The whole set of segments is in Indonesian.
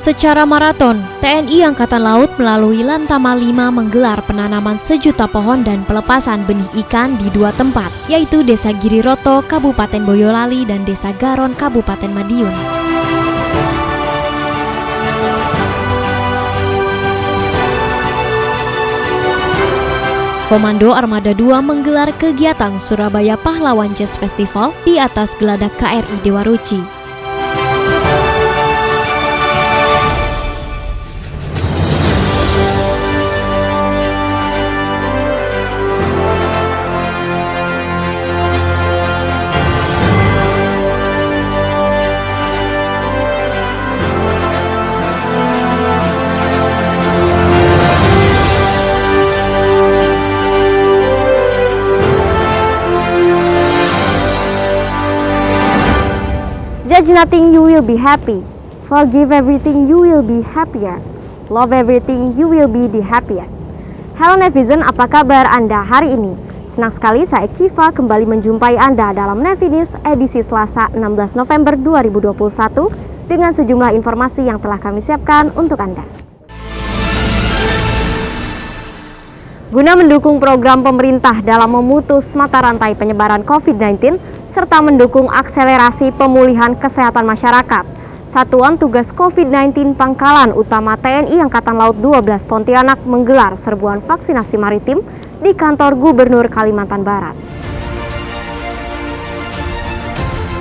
Secara maraton, TNI Angkatan Laut melalui Lantamal 5 menggelar penanaman 1 juta pohon dan pelepasan benih ikan di 2 tempat, yaitu Desa Giriroto, Kabupaten Boyolali, dan Desa Garon, Kabupaten Madiun. Komando Armada 2 menggelar kegiatan Surabaya Pahlawan Jazz Festival di atas geladak KRI Dewa Ruci. Judge nothing, you will be happy. Forgive everything, you will be happier. Love everything, you will be the happiest. Halo netizen, apa kabar Anda hari ini? Senang sekali saya Kiva kembali menjumpai Anda dalam Nevi News edisi Selasa 16 November 2021 dengan sejumlah informasi yang telah kami siapkan untuk Anda. Guna mendukung program pemerintah dalam memutus mata rantai penyebaran COVID-19 serta mendukung akselerasi pemulihan kesehatan masyarakat, Satuan Tugas COVID-19 Pangkalan Utama TNI Angkatan Laut 12 Pontianak menggelar serbuan vaksinasi maritim di kantor Gubernur Kalimantan Barat.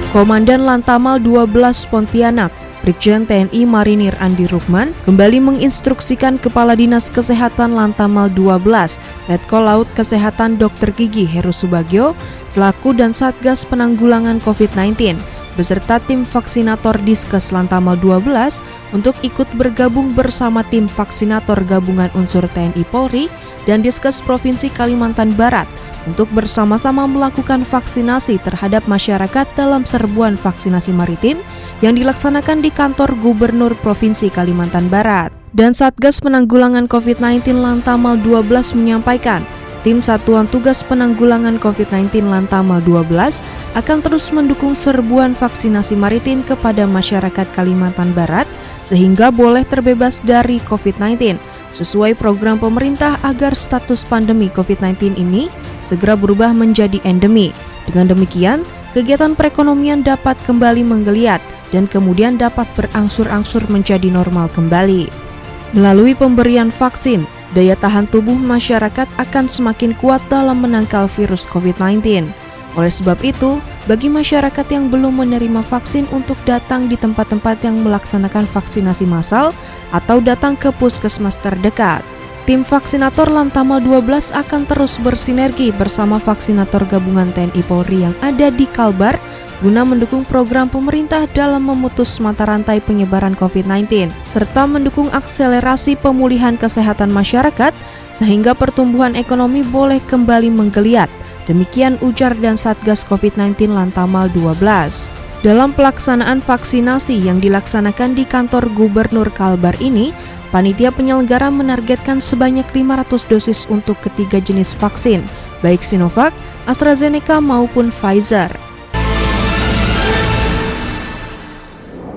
Komandan Lantamal 12 Pontianak, Brigjen TNI Marinir Andi Rukman, kembali menginstruksikan Kepala Dinas Kesehatan Lantamal 12, Letkol Laut Kesehatan Dr. Gigi Heru Subagio, selaku dan Satgas Penanggulangan COVID-19, beserta tim vaksinator Diskes Lantamal 12 untuk ikut bergabung bersama tim vaksinator gabungan unsur TNI Polri dan Diskes Provinsi Kalimantan Barat untuk bersama-sama melakukan vaksinasi terhadap masyarakat dalam serbuan vaksinasi maritim yang dilaksanakan di kantor Gubernur Provinsi Kalimantan Barat. Dan Satgas Penanggulangan COVID-19 Lantamal 12 menyampaikan, tim Satuan Tugas Penanggulangan COVID-19 Lantamal 12 akan terus mendukung serbuan vaksinasi maritim kepada masyarakat Kalimantan Barat sehingga boleh terbebas dari COVID-19 sesuai program pemerintah agar status pandemi COVID-19 ini segera berubah menjadi endemi. Dengan demikian, kegiatan perekonomian dapat kembali menggeliat dan kemudian dapat berangsur-angsur menjadi normal kembali. Melalui pemberian vaksin, daya tahan tubuh masyarakat akan semakin kuat dalam menangkal virus COVID-19. Oleh sebab itu, bagi masyarakat yang belum menerima vaksin untuk datang di tempat-tempat yang melaksanakan vaksinasi massal atau datang ke puskesmas terdekat. Tim vaksinator Lantamal 12 akan terus bersinergi bersama vaksinator gabungan TNI Polri yang ada di Kalbar guna mendukung program pemerintah dalam memutus mata rantai penyebaran COVID-19 serta mendukung akselerasi pemulihan kesehatan masyarakat sehingga pertumbuhan ekonomi boleh kembali menggeliat. Demikian ujar dan Satgas COVID-19 Lantamal 12. Dalam pelaksanaan vaksinasi yang dilaksanakan di kantor Gubernur Kalbar ini, panitia penyelenggara menargetkan sebanyak 500 dosis untuk ketiga jenis vaksin, baik Sinovac, AstraZeneca maupun Pfizer.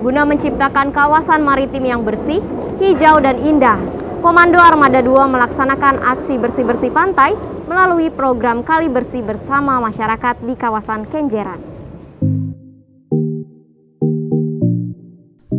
Guna menciptakan kawasan maritim yang bersih, hijau, dan indah, Komando Armada 2 melaksanakan aksi bersih-bersih pantai melalui program Kali Bersih bersama masyarakat di kawasan Kenjeran.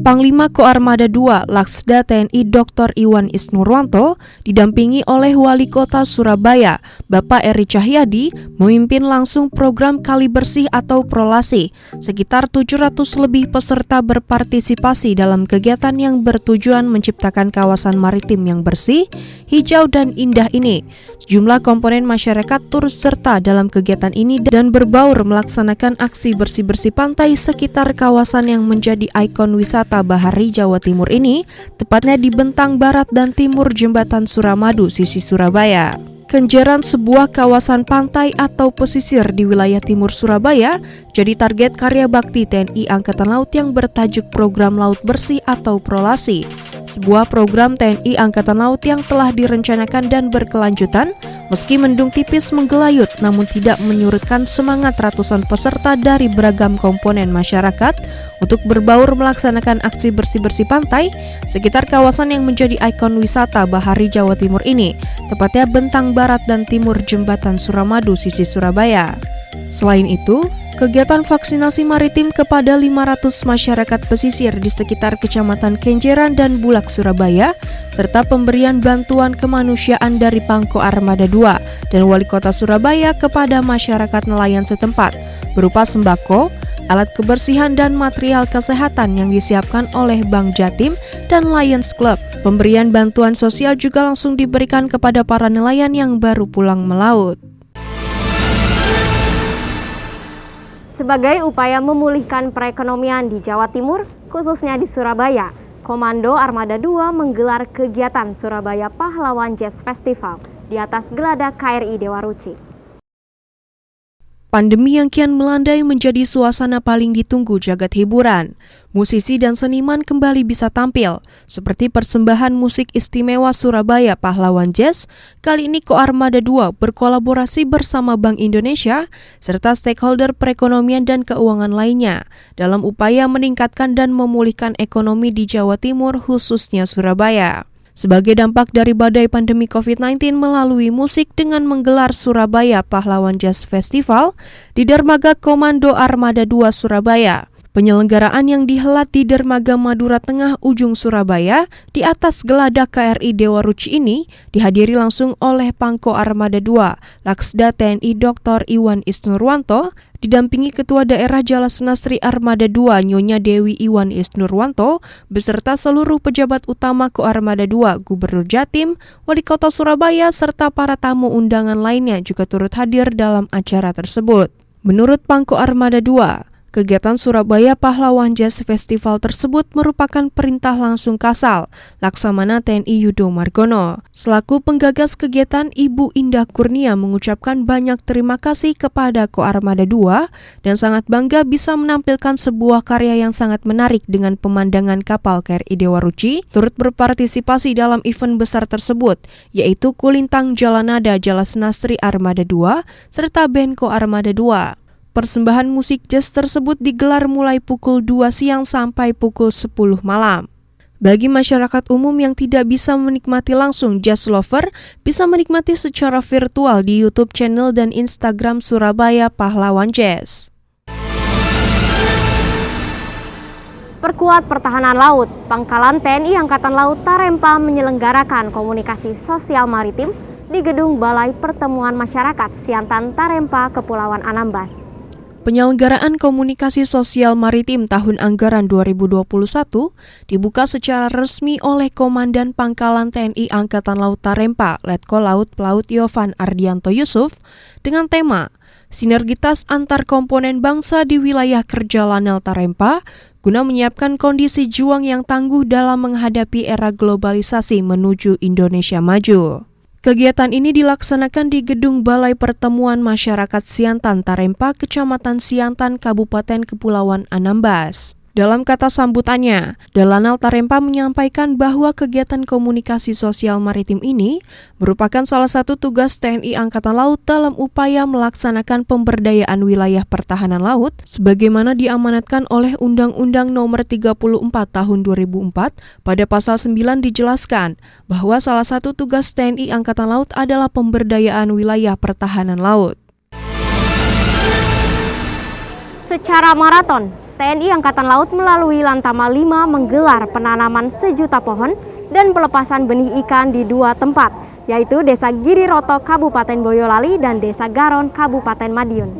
Panglima Koarmada 2 Laksda TNI Dr. Iwan Isnurwanto didampingi oleh Wali Kota Surabaya, Bapak Eri Cahyadi, memimpin langsung program Kali Bersih atau Prolasi. Sekitar 700 lebih peserta berpartisipasi dalam kegiatan yang bertujuan menciptakan kawasan maritim yang bersih, hijau, dan indah ini. Sejumlah komponen masyarakat turut serta dalam kegiatan ini dan berbaur melaksanakan aksi bersih-bersih pantai sekitar kawasan yang menjadi ikon wisata Bahari Jawa Timur ini, tepatnya di bentang barat dan timur Jembatan Suramadu sisi Surabaya. Kenjeran, sebuah kawasan pantai atau pesisir di wilayah timur Surabaya, jadi target karya bakti TNI Angkatan Laut yang bertajuk Program Laut Bersih atau Prolasi. sebuah program TNI Angkatan Laut yang telah direncanakan dan berkelanjutan, meski mendung tipis menggelayut namun tidak menyurutkan semangat ratusan peserta dari beragam komponen masyarakat untuk berbaur melaksanakan aksi bersih-bersih pantai sekitar kawasan yang menjadi ikon wisata Bahari Jawa Timur ini, tepatnya bentang barat dan timur Jembatan Suramadu sisi Surabaya. Selain itu, kegiatan vaksinasi maritim kepada 500 masyarakat pesisir di sekitar Kecamatan Kenjeran dan Bulak, Surabaya, serta pemberian bantuan kemanusiaan dari Pangko Armada 2 dan Wali Kota Surabaya kepada masyarakat nelayan setempat, berupa sembako, alat kebersihan dan material kesehatan yang disiapkan oleh Bank Jatim dan Lions Club. Pemberian bantuan sosial juga langsung diberikan kepada para nelayan yang baru pulang melaut. Sebagai upaya memulihkan perekonomian di Jawa Timur, khususnya di Surabaya, Komando Armada 2 menggelar kegiatan Surabaya Pahlawan Jazz Festival di atas geladak KRI Dewa Ruci. Pandemi yang kian melandai menjadi suasana paling ditunggu jagat hiburan. Musisi dan seniman kembali bisa tampil, seperti persembahan musik istimewa Surabaya Pahlawan Jazz. Kali ini Koarmada 2 berkolaborasi bersama Bank Indonesia serta stakeholder perekonomian dan keuangan lainnya dalam upaya meningkatkan dan memulihkan ekonomi di Jawa Timur, khususnya Surabaya. Sebagai dampak dari badai pandemi COVID-19 melalui musik dengan menggelar Surabaya Pahlawan Jazz Festival di Dermaga Komando Armada 2 Surabaya. Penyelenggaraan yang dihelat di Dermaga Madura Tengah ujung Surabaya di atas geladak KRI Dewa Ruci ini dihadiri langsung oleh Pangko Armada 2, Laksda TNI Dr. Iwan Isnurwanto, didampingi Ketua Daerah Jalasunastri Armada 2 Nyonya Dewi Iwan Isnurwanto, beserta seluruh pejabat utama Koarmada 2, Gubernur Jatim, Wali Kota Surabaya, serta para tamu undangan lainnya juga turut hadir dalam acara tersebut. Menurut Pangko Armada 2, kegiatan Surabaya Pahlawan Jazz Festival tersebut merupakan perintah langsung Kasal, Laksamana TNI Yudo Margono. Selaku penggagas kegiatan, Ibu Indah Kurnia mengucapkan banyak terima kasih kepada Koarmada 2 dan sangat bangga bisa menampilkan sebuah karya yang sangat menarik dengan pemandangan kapal KRI Dewa Ruci, turut berpartisipasi dalam event besar tersebut, yaitu Kulintang Jalanada Jalasunastri Armada 2 serta band Koarmada 2. Persembahan musik jazz tersebut digelar mulai pukul 2 siang sampai pukul 10 malam. Bagi masyarakat umum yang tidak bisa menikmati langsung, Jazz Lover bisa menikmati secara virtual di YouTube channel dan Instagram Surabaya Pahlawan Jazz. Perkuat pertahanan laut, Pangkalan TNI Angkatan Laut Tarempa menyelenggarakan komunikasi sosial maritim di Gedung Balai Pertemuan Masyarakat Siantan Tarempa, Kepulauan Anambas. Penyelenggaraan komunikasi sosial maritim tahun anggaran 2021 dibuka secara resmi oleh Komandan Pangkalan TNI Angkatan Laut Tarempa, Letkol Laut Pelaut Yovan Ardianto Yusuf, dengan tema Sinergitas Antar Komponen Bangsa di Wilayah Kerja Lanel Tarempa, guna menyiapkan kondisi juang yang tangguh dalam menghadapi era globalisasi menuju Indonesia Maju. Kegiatan ini dilaksanakan di Gedung Balai Pertemuan Masyarakat Siantan Tarempa, Kecamatan Siantan, Kabupaten Kepulauan Anambas. Dalam kata sambutannya, Dalanal Tarempa menyampaikan bahwa kegiatan komunikasi sosial maritim ini merupakan salah satu tugas TNI Angkatan Laut dalam upaya melaksanakan pemberdayaan wilayah pertahanan laut sebagaimana diamanatkan oleh Undang-Undang Nomor 34 Tahun 2004. Pada pasal 9 dijelaskan bahwa salah satu tugas TNI Angkatan Laut adalah pemberdayaan wilayah pertahanan laut. Secara maraton, TNI Angkatan Laut melalui Lantamal 5 menggelar penanaman 1 juta pohon dan pelepasan benih ikan di 2 tempat, yaitu Desa Giriroto, Kabupaten Boyolali, dan Desa Garon, Kabupaten Madiun.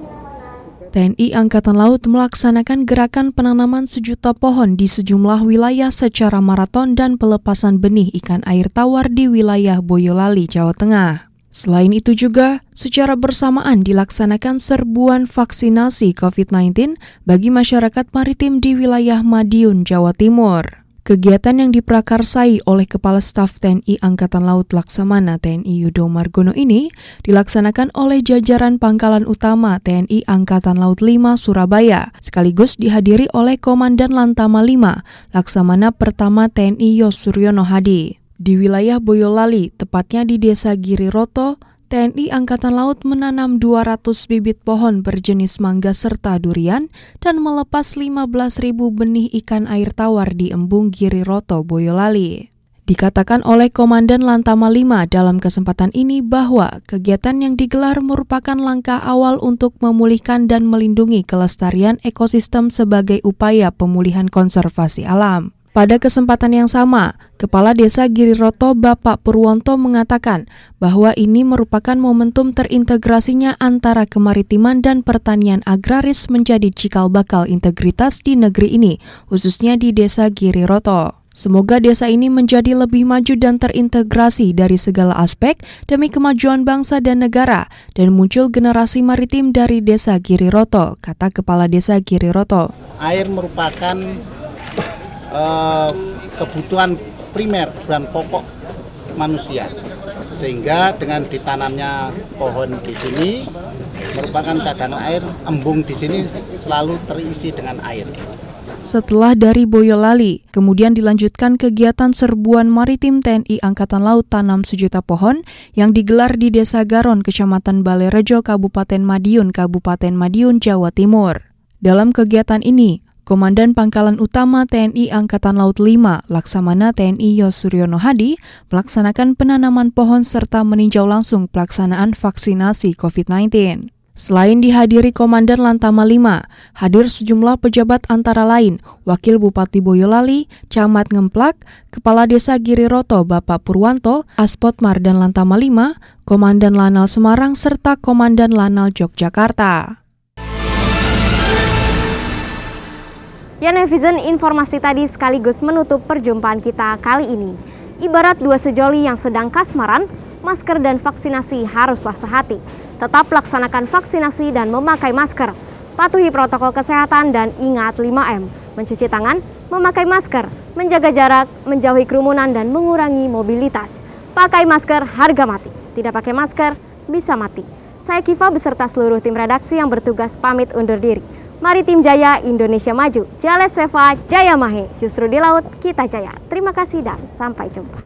TNI Angkatan Laut melaksanakan gerakan penanaman 1 juta pohon di sejumlah wilayah secara maraton dan pelepasan benih ikan air tawar di wilayah Boyolali, Jawa Tengah. Selain itu juga, secara bersamaan dilaksanakan serbuan vaksinasi COVID-19 bagi masyarakat maritim di wilayah Madiun, Jawa Timur. Kegiatan yang diprakarsai oleh Kepala Staf TNI Angkatan Laut Laksamana TNI Yudo Margono ini dilaksanakan oleh jajaran Pangkalan Utama TNI Angkatan Laut 5 Surabaya, sekaligus dihadiri oleh Komandan Lantama 5 Laksamana Pertama TNI Yos Suryono Hadi. Di wilayah Boyolali, tepatnya di Desa Giriroto, TNI Angkatan Laut menanam 200 bibit pohon berjenis mangga serta durian dan melepas 15.000 benih ikan air tawar di Embung Giriroto, Boyolali. Dikatakan oleh Komandan Lantama 5 dalam kesempatan ini bahwa kegiatan yang digelar merupakan langkah awal untuk memulihkan dan melindungi kelestarian ekosistem sebagai upaya pemulihan konservasi alam. Pada kesempatan yang sama, Kepala Desa Giriroto Bapak Purwonto mengatakan bahwa ini merupakan momentum terintegrasinya antara kemaritiman dan pertanian agraris menjadi cikal bakal integritas di negeri ini, khususnya di Desa Giriroto. Semoga desa ini menjadi lebih maju dan terintegrasi dari segala aspek demi kemajuan bangsa dan negara dan muncul generasi maritim dari Desa Giriroto, kata Kepala Desa Giriroto. Air merupakan kebutuhan primer dan pokok manusia, sehingga dengan ditanamnya pohon di sini merupakan cadangan air. Embung di sini selalu terisi dengan air. Setelah dari Boyolali, kemudian dilanjutkan kegiatan serbuan maritim TNI Angkatan Laut Tanam Sejuta Pohon yang digelar di Desa Garon, Kecamatan Balerejo, Kabupaten Madiun, Jawa Timur. Dalam kegiatan ini, Komandan Pangkalan Utama TNI Angkatan Laut 5 Laksamana TNI Yos Suryono Hadi melaksanakan penanaman pohon serta meninjau langsung pelaksanaan vaksinasi COVID-19. Selain dihadiri Komandan Lantama 5, hadir sejumlah pejabat antara lain Wakil Bupati Boyolali, Camat Ngemplak, Kepala Desa Giriroto Bapak Purwanto, Aspotmar dan Lantama 5, Komandan Lanal Semarang serta Komandan Lanal Yogyakarta. Ya netizen, informasi tadi sekaligus menutup perjumpaan kita kali ini. Ibarat dua sejoli yang sedang kasmaran, masker dan vaksinasi haruslah sehati. Tetap laksanakan vaksinasi dan memakai masker. Patuhi protokol kesehatan dan ingat 5M. Mencuci tangan, memakai masker, menjaga jarak, menjauhi kerumunan dan mengurangi mobilitas. Pakai masker harga mati. Tidak pakai masker bisa mati. Saya Kiva beserta seluruh tim redaksi yang bertugas pamit undur diri. Mari tim Jaya, Indonesia maju. Jales Veva, Jaya Mahe. Justru di laut kita jaya. Terima kasih dan sampai jumpa.